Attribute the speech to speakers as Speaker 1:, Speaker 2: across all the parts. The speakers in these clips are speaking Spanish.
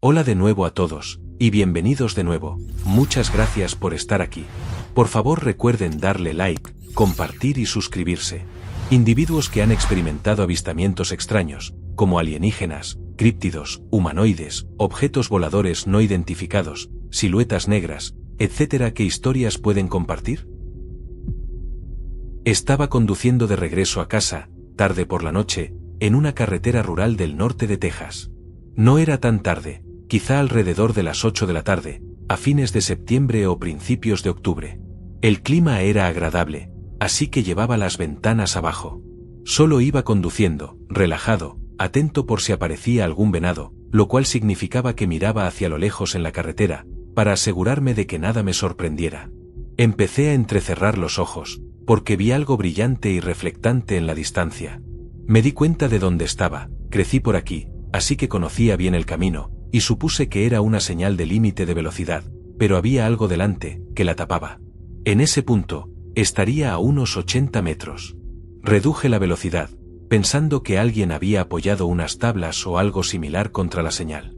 Speaker 1: Hola de nuevo a todos, y bienvenidos de nuevo. Muchas gracias por estar aquí. Por favor recuerden darle like, compartir y suscribirse. Individuos que han experimentado avistamientos extraños, como alienígenas, críptidos, humanoides, objetos voladores no identificados, siluetas negras, etc. ¿Qué historias pueden compartir? Estaba conduciendo de regreso a casa, tarde por la noche, en una carretera rural del norte de Texas. No era tan tarde, quizá alrededor de las 8 de la tarde, a fines de septiembre o principios de octubre. El clima era agradable, así que llevaba las ventanas abajo. Solo iba conduciendo, relajado, atento por si aparecía algún venado, lo cual significaba que miraba hacia lo lejos en la carretera, para asegurarme de que nada me sorprendiera. Empecé a entrecerrar los ojos, porque vi algo brillante y reflectante en la distancia. Me di cuenta de dónde estaba, crecí por aquí, así que conocía bien el camino, y supuse que era una señal de límite de velocidad, pero había algo delante, que la tapaba. En ese punto, estaría a unos 80 metros. Reduje la velocidad, pensando que alguien había apoyado unas tablas o algo similar contra la señal.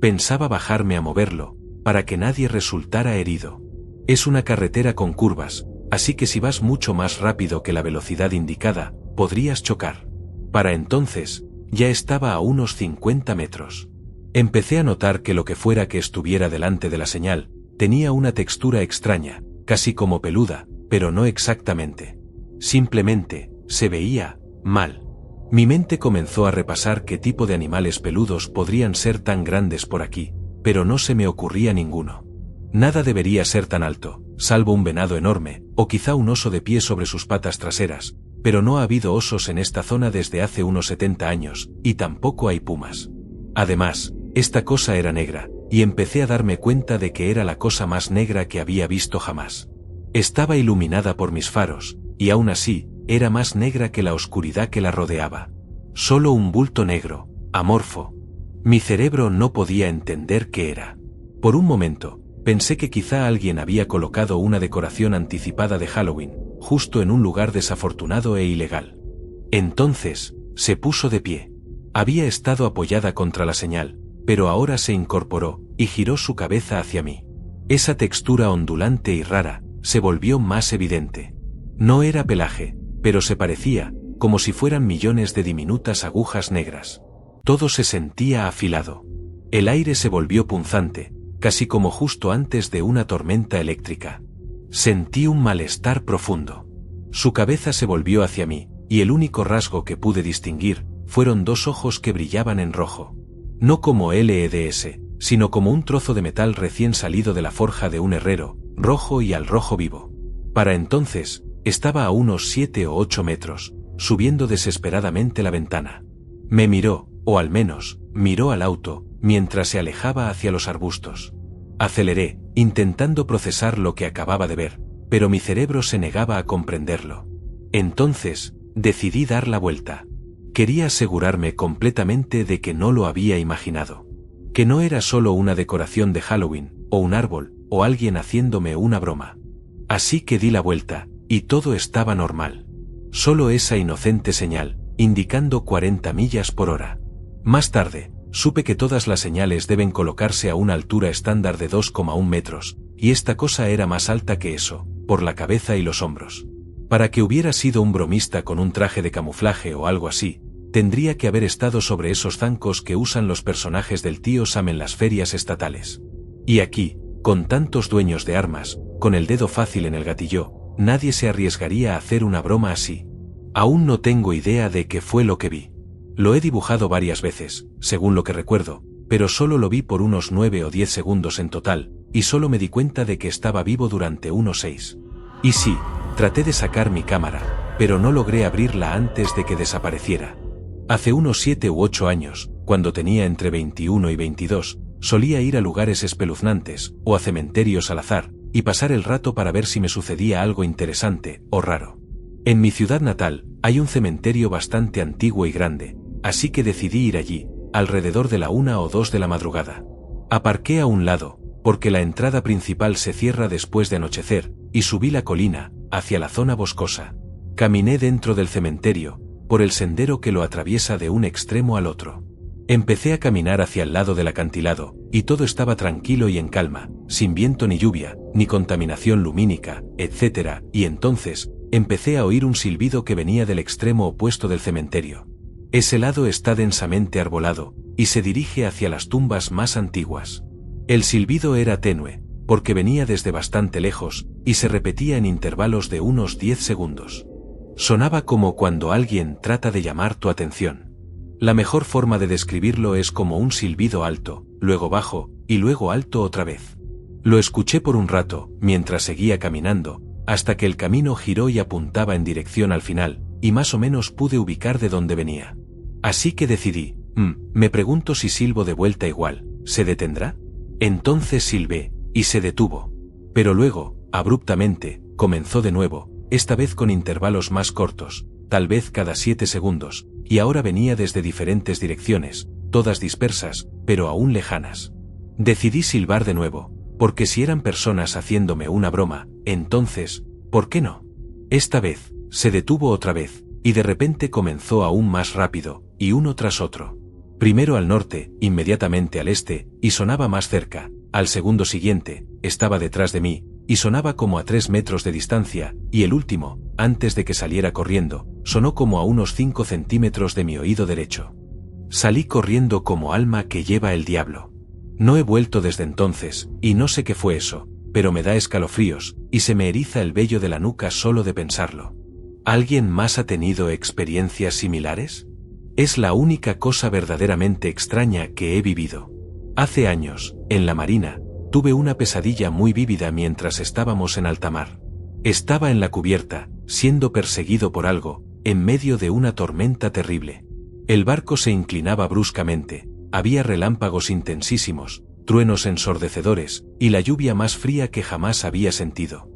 Speaker 1: Pensaba bajarme a moverlo, para que nadie resultara herido. Es una carretera con curvas, así que si vas mucho más rápido que la velocidad indicada, podrías chocar. Para entonces, ya estaba a unos 50 metros. Empecé a notar que lo que fuera que estuviera delante de la señal, tenía una textura extraña, casi como peluda, pero no exactamente. Simplemente, se veía mal. Mi mente comenzó a repasar qué tipo de animales peludos podrían ser tan grandes por aquí, pero no se me ocurría ninguno. Nada debería ser tan alto, salvo un venado enorme, o quizá un oso de pie sobre sus patas traseras, pero no ha habido osos en esta zona desde hace unos 70 años, y tampoco hay pumas. Además, esta cosa era negra, y empecé a darme cuenta de que era la cosa más negra que había visto jamás. Estaba iluminada por mis faros, y aún así, era más negra que la oscuridad que la rodeaba. Solo un bulto negro, amorfo. Mi cerebro no podía entender qué era. Por un momento, pensé que quizá alguien había colocado una decoración anticipada de Halloween, justo en un lugar desafortunado e ilegal. Entonces, se puso de pie. Había estado apoyada contra la señal, pero ahora se incorporó, y giró su cabeza hacia mí. Esa textura ondulante y rara, se volvió más evidente. No era pelaje, pero se parecía, como si fueran millones de diminutas agujas negras. Todo se sentía afilado. El aire se volvió punzante, casi como justo antes de una tormenta eléctrica. Sentí un malestar profundo. Su cabeza se volvió hacia mí, y el único rasgo que pude distinguir, fueron dos ojos que brillaban en rojo. No como LEDs, sino como un trozo de metal recién salido de la forja de un herrero, rojo y al rojo vivo. Para entonces, estaba a unos 7 o 8 metros, subiendo desesperadamente la ventana. Me miró, o al menos, miró al auto, mientras se alejaba hacia los arbustos. Aceleré, intentando procesar lo que acababa de ver, pero mi cerebro se negaba a comprenderlo. Entonces, decidí dar la vuelta. Quería asegurarme completamente de que no lo había imaginado. Que no era solo una decoración de Halloween, o un árbol, o alguien haciéndome una broma. Así que di la vuelta, y todo estaba normal. Solo esa inocente señal, indicando 40 millas por hora. Más tarde, supe que todas las señales deben colocarse a una altura estándar de 2,1 metros, y esta cosa era más alta que eso, por la cabeza y los hombros. Para que hubiera sido un bromista con un traje de camuflaje o algo así, tendría que haber estado sobre esos zancos que usan los personajes del tío Sam en las ferias estatales. Y aquí, con tantos dueños de armas, con el dedo fácil en el gatillo, nadie se arriesgaría a hacer una broma así. Aún no tengo idea de qué fue lo que vi. Lo he dibujado varias veces, según lo que recuerdo, pero solo lo vi por unos 9 o 10 segundos en total, y solo me di cuenta de que estaba vivo durante unos 6. Y sí, traté de sacar mi cámara, pero no logré abrirla antes de que desapareciera. Hace unos 7 u 8 años, cuando tenía entre 21 y 22, solía ir a lugares espeluznantes, o a cementerios al azar, y pasar el rato para ver si me sucedía algo interesante, o raro. En mi ciudad natal, hay un cementerio bastante antiguo y grande, así que decidí ir allí, alrededor de la 1 o 2 de la madrugada. Aparqué a un lado, porque la entrada principal se cierra después de anochecer, y subí la colina, hacia la zona boscosa. Caminé dentro del cementerio, por el sendero que lo atraviesa de un extremo al otro. Empecé a caminar hacia el lado del acantilado, y todo estaba tranquilo y en calma, sin viento ni lluvia, ni contaminación lumínica, etc., y entonces, empecé a oír un silbido que venía del extremo opuesto del cementerio. Ese lado está densamente arbolado, y se dirige hacia las tumbas más antiguas. El silbido era tenue, porque venía desde bastante lejos, y se repetía en intervalos de unos 10 segundos. Sonaba como cuando alguien trata de llamar tu atención. La mejor forma de describirlo es como un silbido alto, luego bajo, y luego alto otra vez. Lo escuché por un rato, mientras seguía caminando, hasta que el camino giró y apuntaba en dirección al final, y más o menos pude ubicar de dónde venía. Así que decidí, me pregunto si silbo de vuelta igual, ¿se detendrá? Entonces silbé, y se detuvo. Pero luego, abruptamente, comenzó de nuevo, esta vez con intervalos más cortos, tal vez cada 7 segundos, y ahora venía desde diferentes direcciones, todas dispersas, pero aún lejanas. Decidí silbar de nuevo, porque si eran personas haciéndome una broma, entonces, ¿por qué no? Esta vez, se detuvo otra vez, y de repente comenzó aún más rápido, y uno tras otro. Primero al norte, inmediatamente al este, y sonaba más cerca, al segundo siguiente, estaba detrás de mí, y sonaba como a 3 metros de distancia, y el último, antes de que saliera corriendo, sonó como a unos 5 centímetros de mi oído derecho. Salí corriendo como alma que lleva el diablo. No he vuelto desde entonces, y no sé qué fue eso, pero me da escalofríos, y se me eriza el vello de la nuca solo de pensarlo. ¿Alguien más ha tenido experiencias similares? Es la única cosa verdaderamente extraña que he vivido. Hace años, en la marina, tuve una pesadilla muy vívida mientras estábamos en alta mar. Estaba en la cubierta, siendo perseguido por algo, en medio de una tormenta terrible. El barco se inclinaba bruscamente, había relámpagos intensísimos, truenos ensordecedores, y la lluvia más fría que jamás había sentido.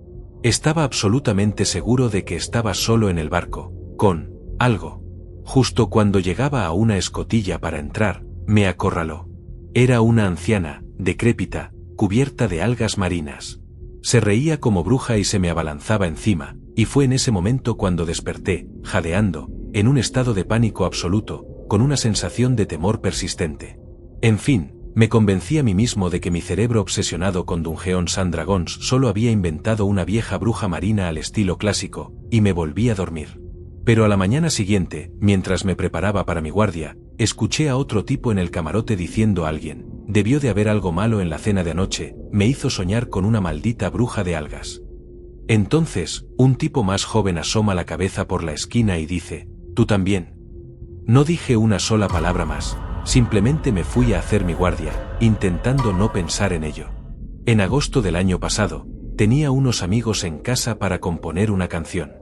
Speaker 1: Estaba absolutamente seguro de que estaba solo en el barco, con algo. Justo cuando llegaba a una escotilla para entrar, me acorraló. Era una anciana, decrépita, cubierta de algas marinas. Se reía como bruja y se me abalanzaba encima, y fue en ese momento cuando desperté, jadeando, en un estado de pánico absoluto, con una sensación de temor persistente. En fin, me convencí a mí mismo de que mi cerebro obsesionado con Dungeons and Dragons solo había inventado una vieja bruja marina al estilo clásico, y me volví a dormir. Pero a la mañana siguiente, mientras me preparaba para mi guardia, escuché a otro tipo en el camarote diciendo a alguien, debió de haber algo malo en la cena de anoche, me hizo soñar con una maldita bruja de algas. Entonces, un tipo más joven asoma la cabeza por la esquina y dice, ¿tú también? No dije una sola palabra más, simplemente me fui a hacer mi guardia, intentando no pensar en ello. En agosto del año pasado, tenía unos amigos en casa para componer una canción.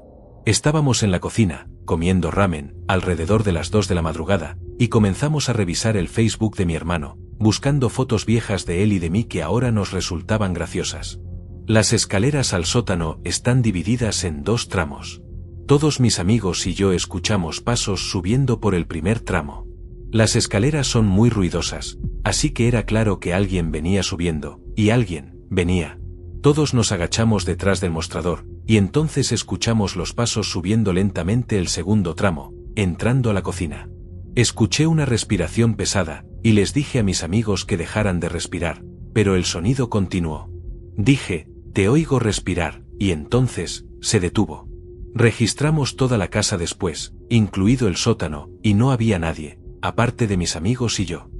Speaker 1: Estábamos en la cocina, comiendo ramen, alrededor de las 2 de la madrugada, y comenzamos a revisar el Facebook de mi hermano, buscando fotos viejas de él y de mí que ahora nos resultaban graciosas. Las escaleras al sótano están divididas en 2 tramos. Todos mis amigos y yo escuchamos pasos subiendo por el primer tramo. Las escaleras son muy ruidosas, así que era claro que alguien venía subiendo, y alguien venía. Todos nos agachamos detrás del mostrador, y entonces escuchamos los pasos subiendo lentamente el segundo tramo, entrando a la cocina. Escuché una respiración pesada, y les dije a mis amigos que dejaran de respirar, pero el sonido continuó. Dije, te oigo respirar, y entonces, se detuvo. Registramos toda la casa después, incluido el sótano, y no había nadie, aparte de mis amigos y yo.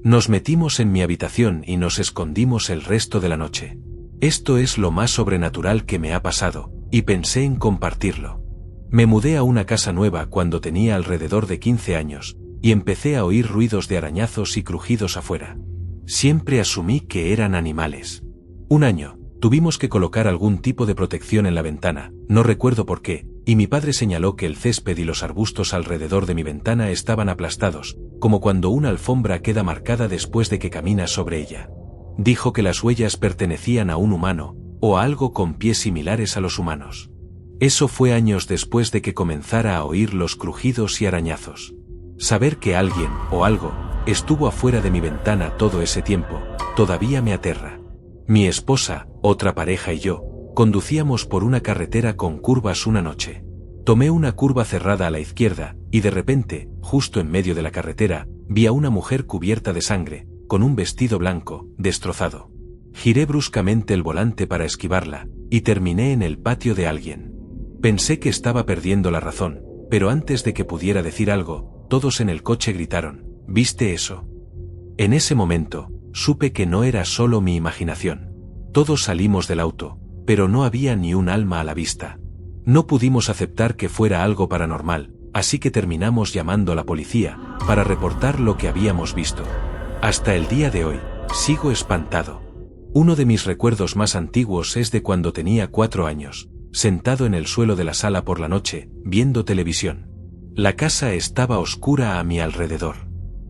Speaker 1: Nos metimos en mi habitación y nos escondimos el resto de la noche. Esto es lo más sobrenatural que me ha pasado, y pensé en compartirlo. Me mudé a una casa nueva cuando tenía alrededor de 15 años, y empecé a oír ruidos de arañazos y crujidos afuera. Siempre asumí que eran animales. Un año, tuvimos que colocar algún tipo de protección en la ventana, no recuerdo por qué, y mi padre señaló que el césped y los arbustos alrededor de mi ventana estaban aplastados, como cuando una alfombra queda marcada después de que caminas sobre ella. Dijo que las huellas pertenecían a un humano, o a algo con pies similares a los humanos. Eso fue años después de que comenzara a oír los crujidos y arañazos. Saber que alguien, o algo, estuvo afuera de mi ventana todo ese tiempo, todavía me aterra. Mi esposa, otra pareja y yo, conducíamos por una carretera con curvas una noche. Tomé una curva cerrada a la izquierda, y de repente, justo en medio de la carretera, vi a una mujer cubierta de sangre, con un vestido blanco, destrozado. Giré bruscamente el volante para esquivarla, y terminé en el patio de alguien. Pensé que estaba perdiendo la razón, pero antes de que pudiera decir algo, todos en el coche gritaron: ¿viste eso? En ese momento, supe que no era solo mi imaginación. Todos salimos del auto, pero no había ni un alma a la vista. No pudimos aceptar que fuera algo paranormal, así que terminamos llamando a la policía, para reportar lo que habíamos visto. Hasta el día de hoy, sigo espantado. Uno de mis recuerdos más antiguos es de cuando tenía 4 años, sentado en el suelo de la sala por la noche, viendo televisión. La casa estaba oscura a mi alrededor.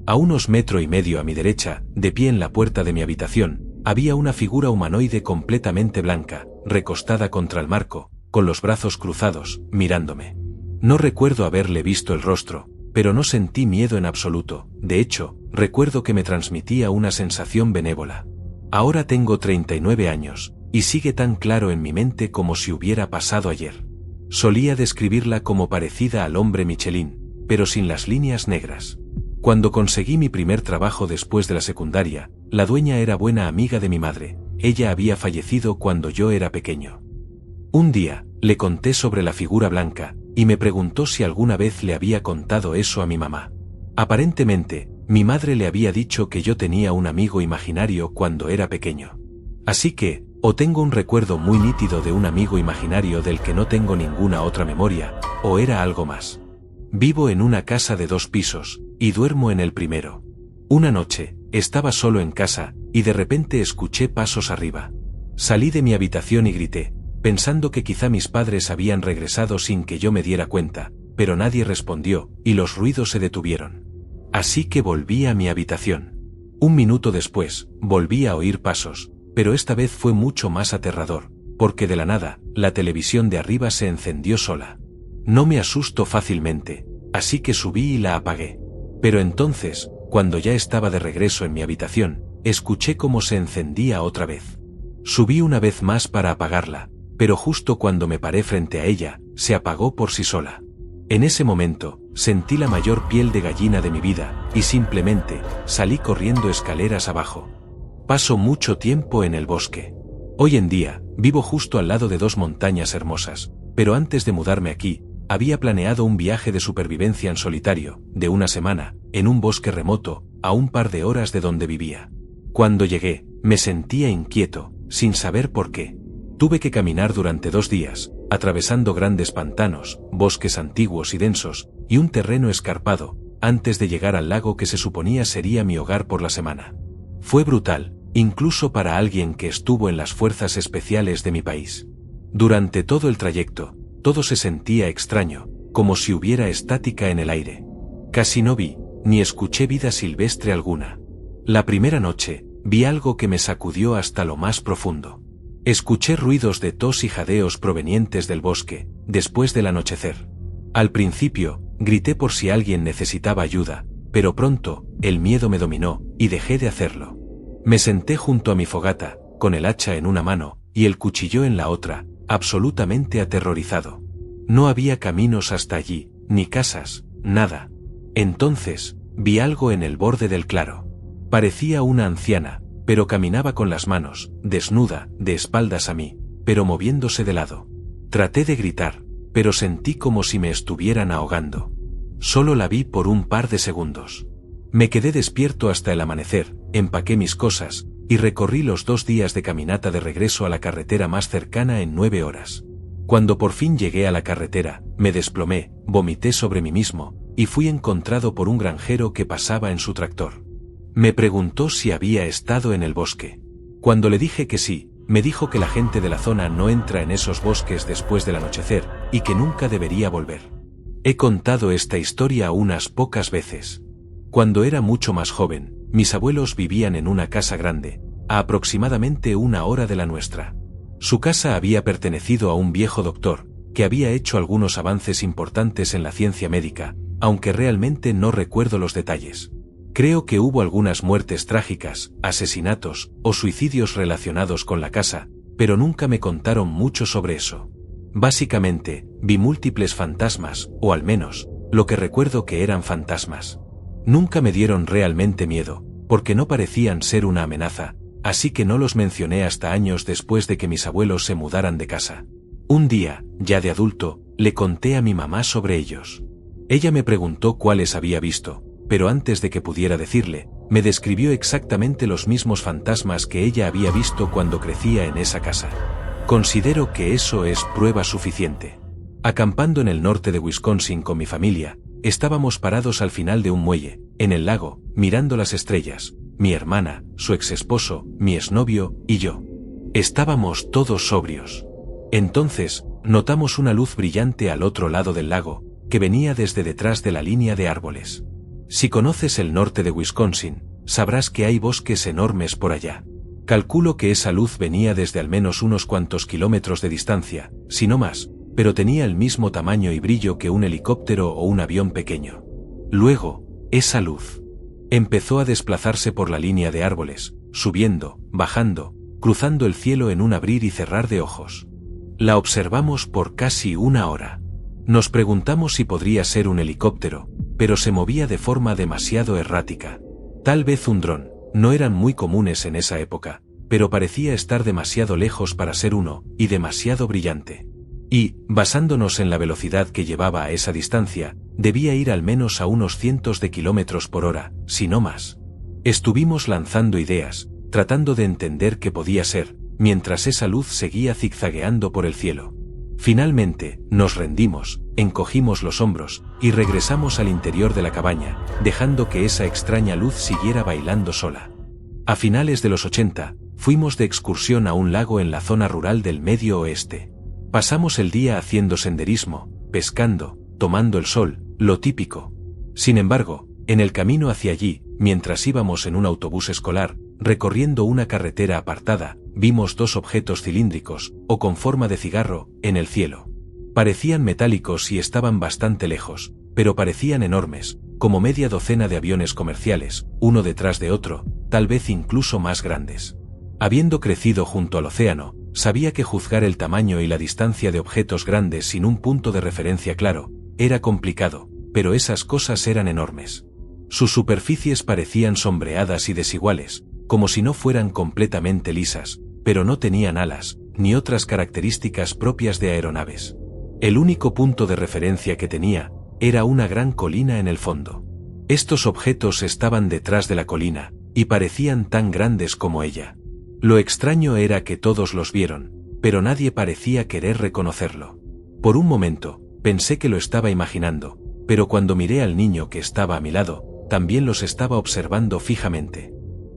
Speaker 1: A unos 1,5 metros a mi derecha, de pie en la puerta de mi habitación, había una figura humanoide completamente blanca, recostada contra el marco, con los brazos cruzados, mirándome. No recuerdo haberle visto el rostro, pero no sentí miedo en absoluto. De hecho, recuerdo que me transmitía una sensación benévola. Ahora tengo 39 años, y sigue tan claro en mi mente como si hubiera pasado ayer. Solía describirla como parecida al hombre Michelin, pero sin las líneas negras. Cuando conseguí mi primer trabajo después de la secundaria, la dueña era buena amiga de mi madre. Ella había fallecido cuando yo era pequeño. Un día, le conté sobre la figura blanca, y me preguntó si alguna vez le había contado eso a mi mamá. Aparentemente, mi madre le había dicho que yo tenía un amigo imaginario cuando era pequeño. Así que, o tengo un recuerdo muy nítido de un amigo imaginario del que no tengo ninguna otra memoria, o era algo más. Vivo en una casa de 2 pisos, y duermo en el primero. Una noche, estaba solo en casa, y de repente escuché pasos arriba. Salí de mi habitación y grité, pensando que quizá mis padres habían regresado sin que yo me diera cuenta, pero nadie respondió, y los ruidos se detuvieron. Así que volví a mi habitación. 1 minuto después, volví a oír pasos, pero esta vez fue mucho más aterrador, porque de la nada, la televisión de arriba se encendió sola. No me asusto fácilmente, así que subí y la apagué. Pero entonces, cuando ya estaba de regreso en mi habitación, escuché cómo se encendía otra vez. Subí una vez más para apagarla, pero justo cuando me paré frente a ella, se apagó por sí sola. En ese momento, sentí la mayor piel de gallina de mi vida, y simplemente, salí corriendo escaleras abajo. Paso mucho tiempo en el bosque. Hoy en día, vivo justo al lado de 2 montañas hermosas, pero antes de mudarme aquí, había planeado un viaje de supervivencia en solitario, de 1 semana, en un bosque remoto, a un par de horas de donde vivía. Cuando llegué, me sentía inquieto, sin saber por qué. Tuve que caminar durante 2 días, atravesando grandes pantanos, bosques antiguos y densos, y un terreno escarpado, antes de llegar al lago que se suponía sería mi hogar por la semana. Fue brutal, incluso para alguien que estuvo en las fuerzas especiales de mi país. Durante todo el trayecto, todo se sentía extraño, como si hubiera estática en el aire. Casi no vi, ni escuché vida silvestre alguna. La primera noche, vi algo que me sacudió hasta lo más profundo. Escuché ruidos de tos y jadeos provenientes del bosque, después del anochecer. Al principio, grité por si alguien necesitaba ayuda, pero pronto, el miedo me dominó, y dejé de hacerlo. Me senté junto a mi fogata, con el hacha en una mano, y el cuchillo en la otra, absolutamente aterrorizado. No había caminos hasta allí, ni casas, nada. Entonces, vi algo en el borde del claro. Parecía una anciana, pero caminaba con las manos, desnuda, de espaldas a mí, pero moviéndose de lado. Traté de gritar, pero sentí como si me estuvieran ahogando. Solo la vi por un par de segundos. Me quedé despierto hasta el amanecer, empaqué mis cosas, y recorrí los 2 días de caminata de regreso a la carretera más cercana en 9 horas. Cuando por fin llegué a la carretera, me desplomé, vomité sobre mí mismo, y fui encontrado por un granjero que pasaba en su tractor. Me preguntó si había estado en el bosque. Cuando le dije que sí, me dijo que la gente de la zona no entra en esos bosques después del anochecer, y que nunca debería volver. He contado esta historia unas pocas veces. Cuando era mucho más joven, mis abuelos vivían en una casa grande, a aproximadamente 1 hora de la nuestra. Su casa había pertenecido a un viejo doctor, que había hecho algunos avances importantes en la ciencia médica, aunque realmente no recuerdo los detalles. Creo que hubo algunas muertes trágicas, asesinatos o suicidios relacionados con la casa, pero nunca me contaron mucho sobre eso. Básicamente, vi múltiples fantasmas, o al menos, lo que recuerdo que eran fantasmas. Nunca me dieron realmente miedo, porque no parecían ser una amenaza, así que no los mencioné hasta años después de que mis abuelos se mudaran de casa. Un día, ya de adulto, le conté a mi mamá sobre ellos. Ella me preguntó cuáles había visto, pero antes de que pudiera decirle, me describió exactamente los mismos fantasmas que ella había visto cuando crecía en esa casa. Considero que eso es prueba suficiente. Acampando en el norte de Wisconsin con mi familia, estábamos parados al final de un muelle, en el lago, mirando las estrellas, mi hermana, su exesposo, mi exnovio y yo. Estábamos todos sobrios. Entonces, notamos una luz brillante al otro lado del lago, que venía desde detrás de la línea de árboles. Si conoces el norte de Wisconsin, sabrás que hay bosques enormes por allá. Calculo que esa luz venía desde al menos unos cuantos kilómetros de distancia, si no más, pero tenía el mismo tamaño y brillo que un helicóptero o un avión pequeño. Luego, esa luz empezó a desplazarse por la línea de árboles, subiendo, bajando, cruzando el cielo en un abrir y cerrar de ojos. La observamos por casi una hora. Nos preguntamos si podría ser un helicóptero, pero se movía de forma demasiado errática. Tal vez un dron, no eran muy comunes en esa época, pero parecía estar demasiado lejos para ser uno, y demasiado brillante. Y, basándonos en la velocidad que llevaba a esa distancia, debía ir al menos a unos cientos de kilómetros por hora, si no más. Estuvimos lanzando ideas, tratando de entender qué podía ser, mientras esa luz seguía zigzagueando por el cielo. Finalmente, nos rendimos, encogimos los hombros, y regresamos al interior de la cabaña, dejando que esa extraña luz siguiera bailando sola. A finales de los 80, fuimos de excursión a un lago en la zona rural del Medio Oeste. Pasamos el día haciendo senderismo, pescando, tomando el sol, lo típico. Sin embargo, en el camino hacia allí, mientras íbamos en un autobús escolar, recorriendo una carretera apartada, vimos dos objetos cilíndricos, o con forma de cigarro, en el cielo. Parecían metálicos y estaban bastante lejos, pero parecían enormes, como media docena de aviones comerciales, uno detrás de otro, tal vez incluso más grandes. Habiendo crecido junto al océano, sabía que juzgar el tamaño y la distancia de objetos grandes sin un punto de referencia claro, era complicado, pero esas cosas eran enormes. Sus superficies parecían sombreadas y desiguales, como si no fueran completamente lisas, pero no tenían alas, ni otras características propias de aeronaves. El único punto de referencia que tenía, era una gran colina en el fondo. Estos objetos estaban detrás de la colina, y parecían tan grandes como ella. Lo extraño era que todos los vieron, pero nadie parecía querer reconocerlo. Por un momento, pensé que lo estaba imaginando, pero cuando miré al niño que estaba a mi lado, también los estaba observando fijamente.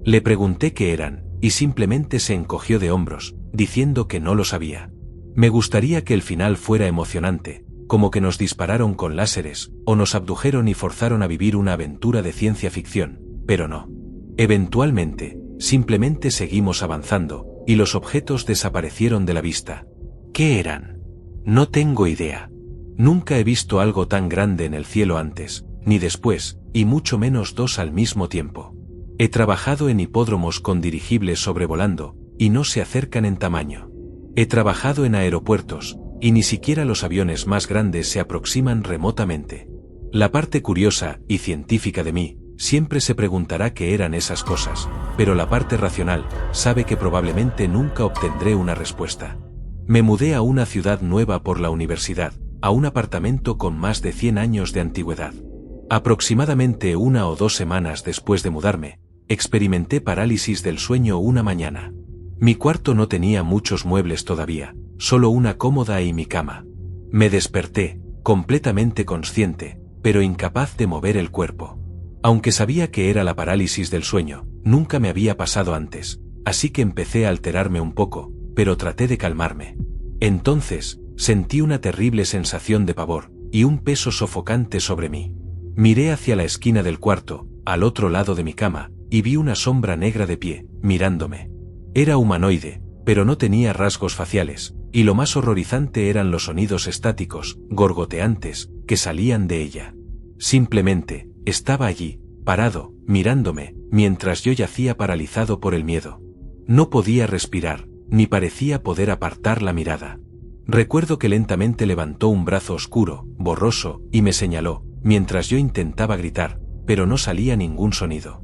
Speaker 1: Le pregunté qué eran, y simplemente se encogió de hombros, diciendo que no lo sabía. Me gustaría que el final fuera emocionante, como que nos dispararon con láseres, o nos abdujeron y forzaron a vivir una aventura de ciencia ficción, pero no. Eventualmente, simplemente seguimos avanzando, y los objetos desaparecieron de la vista. ¿Qué eran? No tengo idea. Nunca he visto algo tan grande en el cielo antes, ni después, y mucho menos dos al mismo tiempo. He trabajado en hipódromos con dirigibles sobrevolando, y no se acercan en tamaño. He trabajado en aeropuertos, y ni siquiera los aviones más grandes se aproximan remotamente. La parte curiosa y científica de mí, siempre se preguntará qué eran esas cosas, pero la parte racional, sabe que probablemente nunca obtendré una respuesta. Me mudé a una ciudad nueva por la universidad, a un apartamento con más de 100 años de antigüedad. Aproximadamente 1 o 2 semanas después de mudarme, experimenté parálisis del sueño una mañana. Mi cuarto no tenía muchos muebles todavía, solo una cómoda y mi cama. Me desperté, completamente consciente, pero incapaz de mover el cuerpo. Aunque sabía que era la parálisis del sueño, nunca me había pasado antes, así que empecé a alterarme un poco, pero traté de calmarme. Entonces, sentí una terrible sensación de pavor, y un peso sofocante sobre mí. Miré hacia la esquina del cuarto, al otro lado de mi cama, y vi una sombra negra de pie, mirándome. Era humanoide, pero no tenía rasgos faciales, y lo más horrorizante eran los sonidos estáticos, gorgoteantes, que salían de ella. Simplemente, estaba allí, parado, mirándome, mientras yo yacía paralizado por el miedo. No podía respirar, ni parecía poder apartar la mirada. Recuerdo que lentamente levantó un brazo oscuro, borroso, y me señaló, mientras yo intentaba gritar, pero no salía ningún sonido.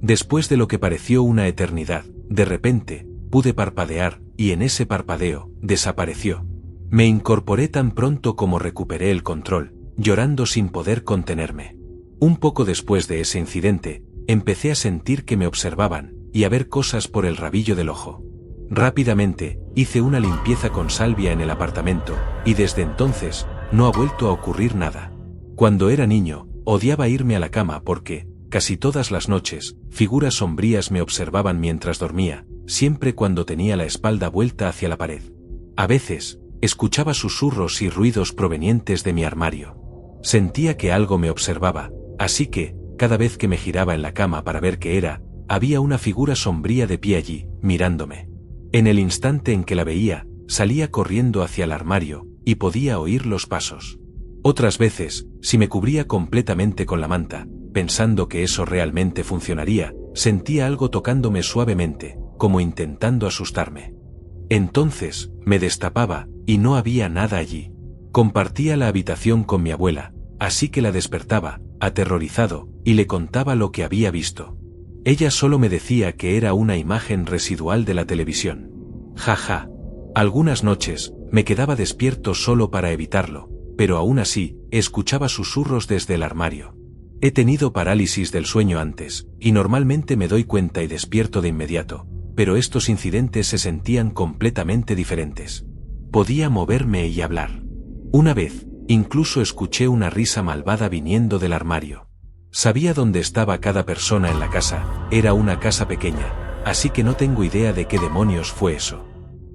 Speaker 1: Después de lo que pareció una eternidad, de repente, pude parpadear, y en ese parpadeo, desapareció. Me incorporé tan pronto como recuperé el control, llorando sin poder contenerme. Un poco después de ese incidente, empecé a sentir que me observaban, y a ver cosas por el rabillo del ojo. Rápidamente, hice una limpieza con salvia en el apartamento, y desde entonces, no ha vuelto a ocurrir nada. Cuando era niño, odiaba irme a la cama porque, casi todas las noches, figuras sombrías me observaban mientras dormía, siempre cuando tenía la espalda vuelta hacia la pared. A veces, escuchaba susurros y ruidos provenientes de mi armario. Sentía que algo me observaba, así que, cada vez que me giraba en la cama para ver qué era, había una figura sombría de pie allí, mirándome. En el instante en que la veía, salía corriendo hacia el armario, y podía oír los pasos. Otras veces, si me cubría completamente con la manta, pensando que eso realmente funcionaría, sentía algo tocándome suavemente, como intentando asustarme. Entonces, me destapaba, y no había nada allí. Compartía la habitación con mi abuela, así que la despertaba, aterrorizado, y le contaba lo que había visto. Ella solo me decía que era una imagen residual de la televisión. Jaja. Algunas noches, me quedaba despierto solo para evitarlo, pero aún así, escuchaba susurros desde el armario. He tenido parálisis del sueño antes, y normalmente me doy cuenta y despierto de inmediato, pero estos incidentes se sentían completamente diferentes. Podía moverme y hablar. Una vez, incluso escuché una risa malvada viniendo del armario. Sabía dónde estaba cada persona en la casa, era una casa pequeña, así que no tengo idea de qué demonios fue eso.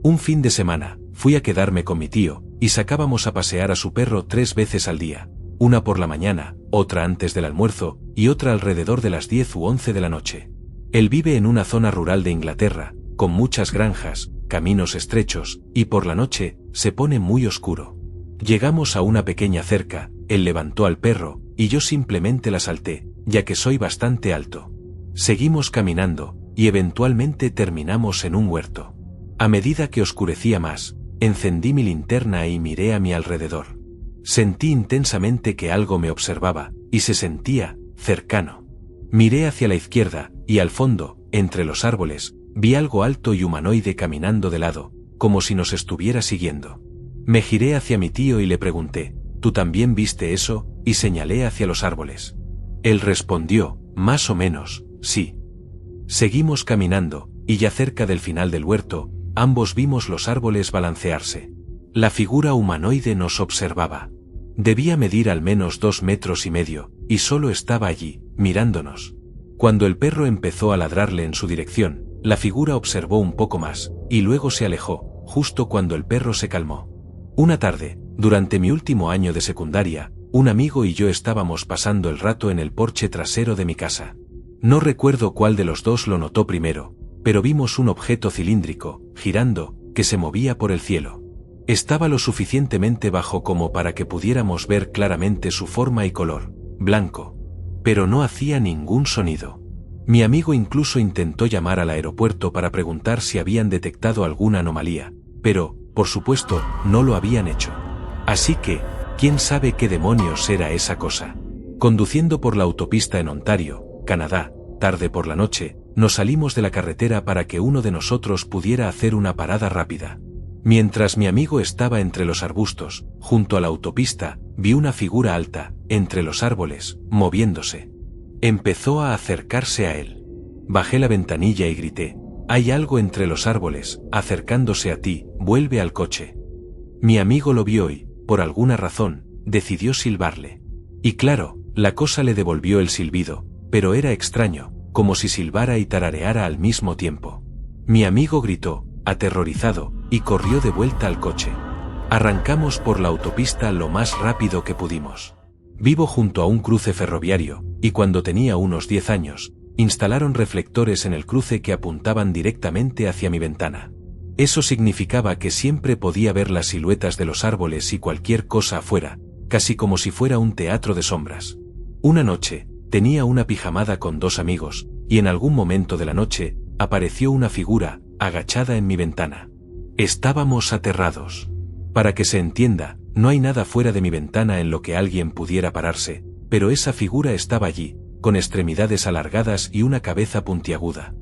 Speaker 1: Un fin de semana, fui a quedarme con mi tío, y sacábamos a pasear a su perro 3 veces al día, una por la mañana, otra antes del almuerzo, y otra alrededor de las 10 u 11 de la noche. Él vive en una zona rural de Inglaterra, con muchas granjas, caminos estrechos, y por la noche, se pone muy oscuro. Llegamos a una pequeña cerca, él levantó al perro, y yo simplemente la salté, ya que soy bastante alto. Seguimos caminando, y eventualmente terminamos en un huerto. A medida que oscurecía más, encendí mi linterna y miré a mi alrededor. Sentí intensamente que algo me observaba, y se sentía cercano. Miré hacia la izquierda, y al fondo, entre los árboles, vi algo alto y humanoide caminando de lado, como si nos estuviera siguiendo. Me giré hacia mi tío y le pregunté, ¿tú también viste eso? Y señalé hacia los árboles. Él respondió, más o menos, sí. Seguimos caminando, y ya cerca del final del huerto, ambos vimos los árboles balancearse. La figura humanoide nos observaba. Debía medir al menos 2,5 metros, y solo estaba allí, mirándonos. Cuando el perro empezó a ladrarle en su dirección, la figura observó un poco más, y luego se alejó, justo cuando el perro se calmó. Una tarde, durante mi último año de secundaria, un amigo y yo estábamos pasando el rato en el porche trasero de mi casa. No recuerdo cuál de los dos lo notó primero, pero vimos un objeto cilíndrico, girando, que se movía por el cielo. Estaba lo suficientemente bajo como para que pudiéramos ver claramente su forma y color, blanco. Pero no hacía ningún sonido. Mi amigo incluso intentó llamar al aeropuerto para preguntar si habían detectado alguna anomalía, pero, por supuesto, no lo habían hecho. Así que, ¿quién sabe qué demonios era esa cosa? Conduciendo por la autopista en Ontario, Canadá, tarde por la noche, nos salimos de la carretera para que uno de nosotros pudiera hacer una parada rápida. Mientras mi amigo estaba entre los arbustos, junto a la autopista, vi una figura alta, entre los árboles, moviéndose. Empezó a acercarse a él. Bajé la ventanilla y grité, «Hay algo entre los árboles, acercándose a ti, vuelve al coche». Mi amigo lo vio y, por alguna razón, decidió silbarle. Y claro, la cosa le devolvió el silbido, pero era extraño, como si silbara y tarareara al mismo tiempo. Mi amigo gritó, aterrorizado, y corrió de vuelta al coche. Arrancamos por la autopista lo más rápido que pudimos. Vivo junto a un cruce ferroviario, y cuando tenía unos 10 años, instalaron reflectores en el cruce que apuntaban directamente hacia mi ventana. Eso significaba que siempre podía ver las siluetas de los árboles y cualquier cosa afuera, casi como si fuera un teatro de sombras. Una noche, tenía una pijamada con 2 amigos, y en algún momento de la noche, apareció una figura, agachada en mi ventana. Estábamos aterrados. Para que se entienda, no hay nada fuera de mi ventana en lo que alguien pudiera pararse, pero esa figura estaba allí, con extremidades alargadas y una cabeza puntiaguda.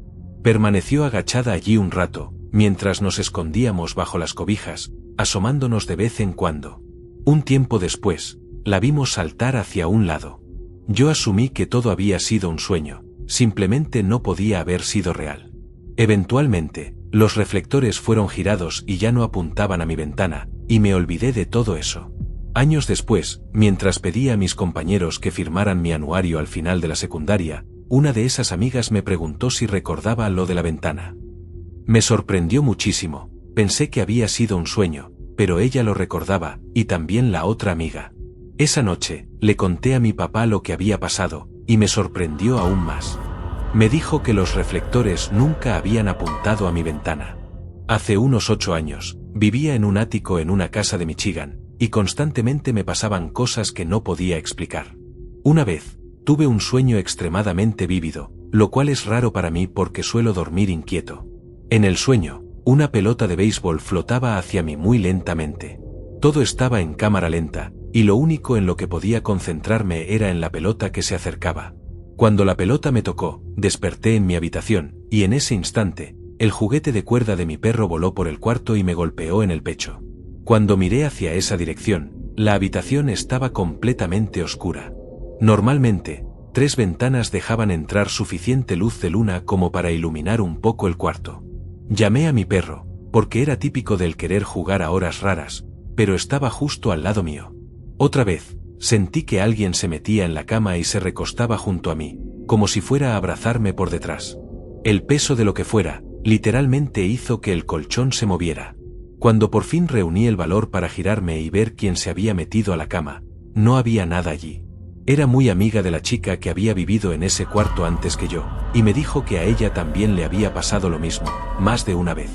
Speaker 1: Permaneció agachada allí un rato, mientras nos escondíamos bajo las cobijas, asomándonos de vez en cuando. Un tiempo después, la vimos saltar hacia un lado. Yo asumí que todo había sido un sueño, simplemente no podía haber sido real. Eventualmente, los reflectores fueron girados y ya no apuntaban a mi ventana, y me olvidé de todo eso. Años después, mientras pedía a mis compañeros que firmaran mi anuario al final de la secundaria, una de esas amigas me preguntó si recordaba lo de la ventana. Me sorprendió muchísimo, pensé que había sido un sueño, pero ella lo recordaba, y también la otra amiga. Esa noche, le conté a mi papá lo que había pasado, y me sorprendió aún más. Me dijo que los reflectores nunca habían apuntado a mi ventana. Hace unos 8 años, vivía en un ático en una casa de Michigan, y constantemente me pasaban cosas que no podía explicar. Una vez, tuve un sueño extremadamente vívido, lo cual es raro para mí porque suelo dormir inquieto. En el sueño, una pelota de béisbol flotaba hacia mí muy lentamente. Todo estaba en cámara lenta, y lo único en lo que podía concentrarme era en la pelota que se acercaba. Cuando la pelota me tocó, desperté en mi habitación, y en ese instante, el juguete de cuerda de mi perro voló por el cuarto y me golpeó en el pecho. Cuando miré hacia esa dirección, la habitación estaba completamente oscura. Normalmente, 3 ventanas dejaban entrar suficiente luz de luna como para iluminar un poco el cuarto. Llamé a mi perro, porque era típico del querer jugar a horas raras, pero estaba justo al lado mío. Otra vez, sentí que alguien se metía en la cama y se recostaba junto a mí, como si fuera a abrazarme por detrás. El peso de lo que fuera, literalmente hizo que el colchón se moviera. Cuando por fin reuní el valor para girarme y ver quién se había metido a la cama, no había nada allí. Era muy amiga de la chica que había vivido en ese cuarto antes que yo, y me dijo que a ella también le había pasado lo mismo, más de una vez.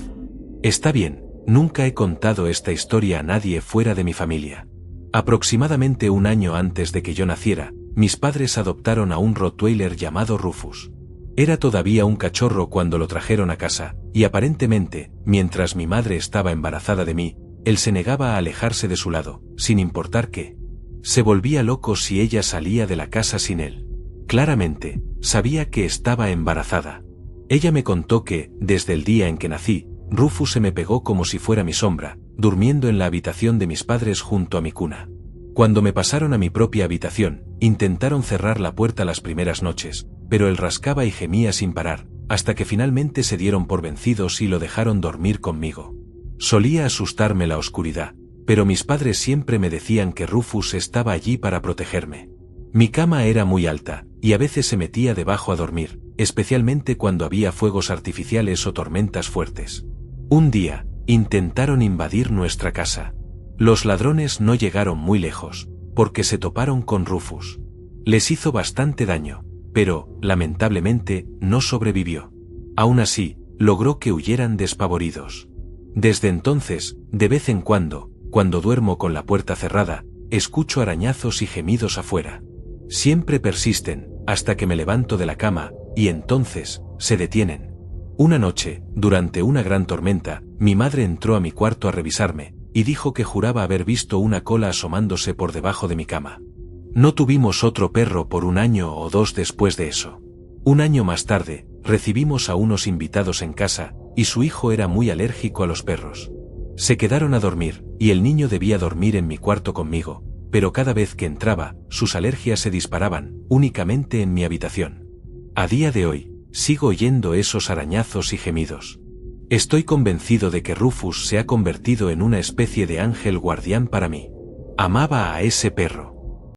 Speaker 1: Está bien, nunca he contado esta historia a nadie fuera de mi familia. Aproximadamente un año antes de que yo naciera, mis padres adoptaron a un Rottweiler llamado Rufus. Era todavía un cachorro cuando lo trajeron a casa, y aparentemente, mientras mi madre estaba embarazada de mí, él se negaba a alejarse de su lado, sin importar qué. Se volvía loco si ella salía de la casa sin él. Claramente, sabía que estaba embarazada. Ella me contó que, desde el día en que nací, Rufus se me pegó como si fuera mi sombra, durmiendo en la habitación de mis padres junto a mi cuna. Cuando me pasaron a mi propia habitación, intentaron cerrar la puerta las primeras noches, pero él rascaba y gemía sin parar, hasta que finalmente se dieron por vencidos y lo dejaron dormir conmigo. Solía asustarme la oscuridad, pero mis padres siempre me decían que Rufus estaba allí para protegerme. Mi cama era muy alta, y a veces se metía debajo a dormir, especialmente cuando había fuegos artificiales o tormentas fuertes. Un día, intentaron invadir nuestra casa. Los ladrones no llegaron muy lejos, porque se toparon con Rufus. Les hizo bastante daño, pero, lamentablemente, no sobrevivió. Aún así, logró que huyeran despavoridos. Desde entonces, de vez en cuando duermo con la puerta cerrada, escucho arañazos y gemidos afuera. Siempre persisten, hasta que me levanto de la cama, y entonces, se detienen. Una noche, durante una gran tormenta, mi madre entró a mi cuarto a revisarme, y dijo que juraba haber visto una cola asomándose por debajo de mi cama. No tuvimos otro perro por 1 año o 2 después de eso. 1 año más tarde, recibimos a unos invitados en casa, y su hijo era muy alérgico a los perros. Se quedaron a dormir, y el niño debía dormir en mi cuarto conmigo, pero cada vez que entraba, sus alergias se disparaban, únicamente en mi habitación. A día de hoy, sigo oyendo esos arañazos y gemidos. Estoy convencido de que Rufus se ha convertido en una especie de ángel guardián para mí. Amaba a ese perro.